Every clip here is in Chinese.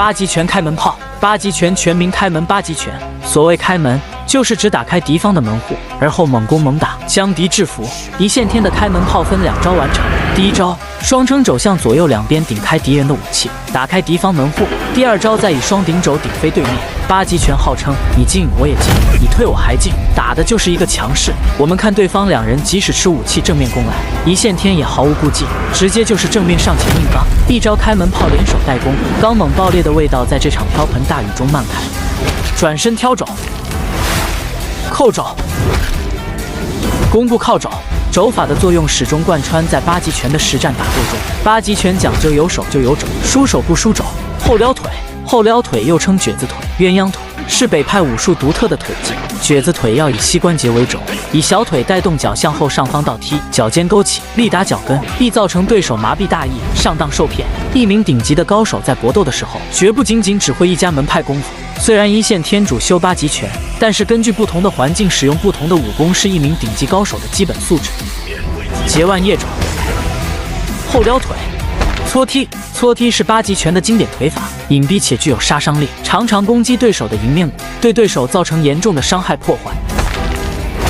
八极拳开门炮。八极拳全名开门八极拳，所谓开门，就是指打开敌方的门户，而后猛攻猛打，将敌制服。一线天的开门炮分2招完成。第一招，双撑肘向左右两边顶开敌人的武器，打开敌方门户；第二招再以双顶肘顶飞对面。八极拳号称你进我也进，你退我还进，打的就是一个强势。我们看对方2人即使持武器正面攻来，一线天也毫无顾忌，直接就是正面上前硬刚。一招开门炮联手带攻，刚猛爆裂的味道在这场飘盆大雨中漫开。转身挑肘，扣肘，弓步靠肘。肘法的作用始终贯穿在八极拳的实战打斗中。八极拳讲究有手就有肘，输手不输肘。后撩腿，后撩腿又称撅子腿、鸳鸯腿，是北派武术独特的腿技。撅子腿要以膝关节为轴，以小腿带动脚向后上方倒踢，脚尖勾起，力打脚跟，易造成对手麻痹大意，上当受骗。一名顶级的高手在搏斗的时候，绝不仅仅只会一家门派功夫。虽然一线天主修八极拳，但是根据不同的环境使用不同的武功是一名顶级高手的基本素质。截腕腋肘，后撩腿，搓踢。搓踢是八极拳的经典腿法，隐蔽且具有杀伤力，常常攻击对手的迎面骨，对对手造成严重的伤害破坏。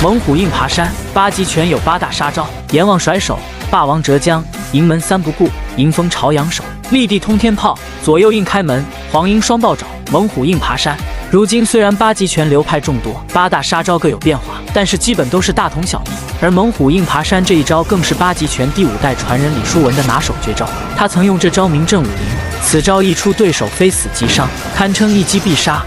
猛虎硬爬山，八极拳有8大杀招：阎王甩手、霸王折将、迎门3不顾、迎风朝阳手、立地通天炮、左右硬开门、黄莺双抱爪、猛虎硬爬山。如今虽然八极拳流派众多，8大杀招各有变化，但是基本都是大同小异。而猛虎硬爬山这一招更是八极拳第5代传人李书文的拿手绝招，他曾用这招名震武林。此招一出，对手非死即伤，堪称一击必杀。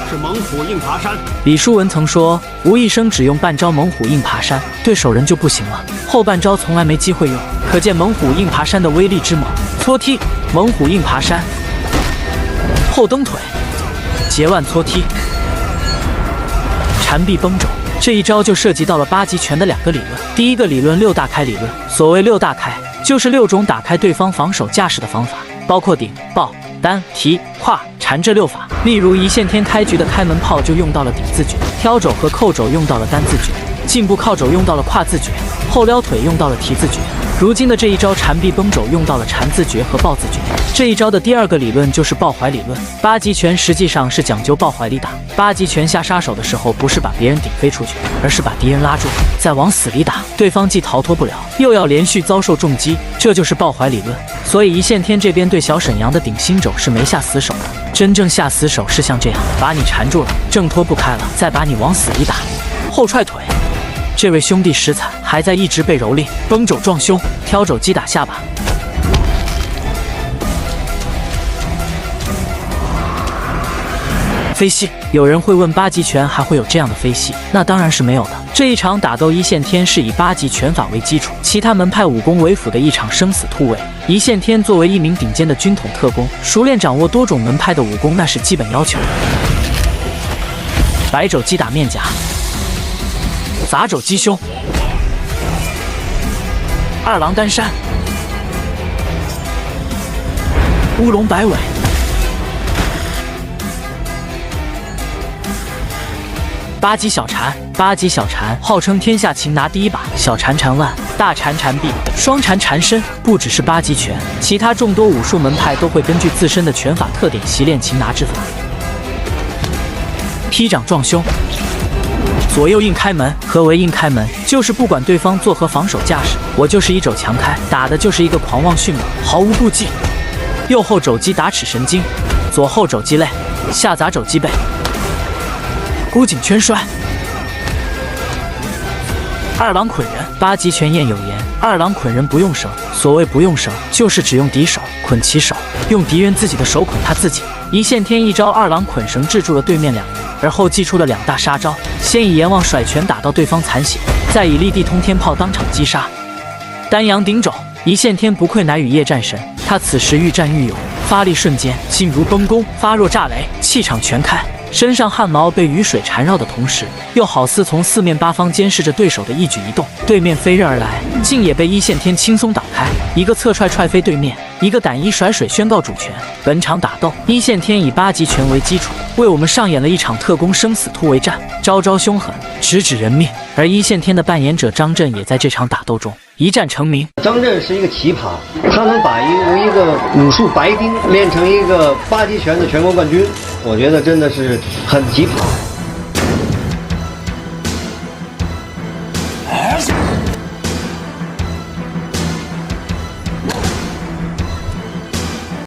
是猛虎硬爬山。李书文曾说，吴一生只用半招猛虎硬爬山，对手人就不行了，后半招从来没机会用，可见猛虎硬爬山的威力之猛。搓踢，猛虎硬爬山，后蹬腿，截腕搓踢，缠臂绷肘。这一招就涉及到了八极拳的2个理论。第一个理论6大开理论，所谓6大开，就是6种打开对方防守架势的方法，包括顶、抱、单、提、跨、缠这6法。例如一线天开局的开门炮就用到了顶字诀，挑肘和扣肘用到了单字诀，进步靠肘用到了跨字诀，后撩腿用到了提字诀。如今的这一招缠臂绷肘用到了缠字诀和抱字诀。这一招的第2个理论就是抱怀理论。八极拳实际上是讲究抱怀里打，八极拳下杀手的时候，不是把别人顶飞出去，而是把敌人拉住，再往死里打，对方既逃脱不了，又要连续遭受重击，这就是抱怀理论。所以一线天这边对小沈阳的顶心肘是没下死手的，真正下死手是像这样，把你缠住了，挣脱不开了，再把你往死里打。后踹腿，这位兄弟实惨，还在一直被蹂躏。绷肘撞胸，挑肘击打下巴。飞膝，有人会问八极拳还会有这样的飞膝？那当然是没有的。这一场打斗，一线天是以八极拳法为基础，其他门派武功为辅的一场生死突围。一线天作为一名顶尖的军统特工，熟练掌握多种门派的武功，那是基本要求。白肘击打面颊，杂肘击胸，二郎单山，乌龙摆尾。八极小缠，八极小缠号称天下擒拿第一把，小缠缠腕，大缠缠臂，双缠缠身。不只是八极拳，其他众多武术门派都会根据自身的拳法特点习练擒拿之法。劈掌撞胸，左右硬开门。何为硬开门？就是不管对方作何防守架势，我就是一肘强开，打的就是一个狂妄迅猛，毫无顾忌。右后肘击打齿神经，左后肘击肋，下杂肘击背。孤颈圈摔，二郎捆人。八极拳谚有言，二郎捆人不用绳。所谓不用绳，就是只用敌手捆其手，用敌人自己的手捆他自己。一线天一招二郎捆绳制住了对面2人，而后祭出了2大杀招，先以阎王甩拳打到对方残血，再以立地通天炮当场击杀。丹阳顶肘，一线天不愧乃雨夜战神，他此时愈战愈勇，发力瞬间劲如崩弓，发若炸雷，气场全开。身上汗毛被雨水缠绕的同时，又好似从4面8方监视着对手的一举一动。对面飞刃而来，竟也被一线天轻松挡开，一个侧踹踹飞对面，一个胆衣甩水宣告主权。本场打斗，一线天以八极拳为基础，为我们上演了一场特工生死突围战，招招凶狠，直指人命。而一线天的扮演者张震也在这场打斗中一战成名。张震是一个奇葩，他能把由一个武术白丁练成一个8极拳的全国冠军，我觉得真的是很奇葩。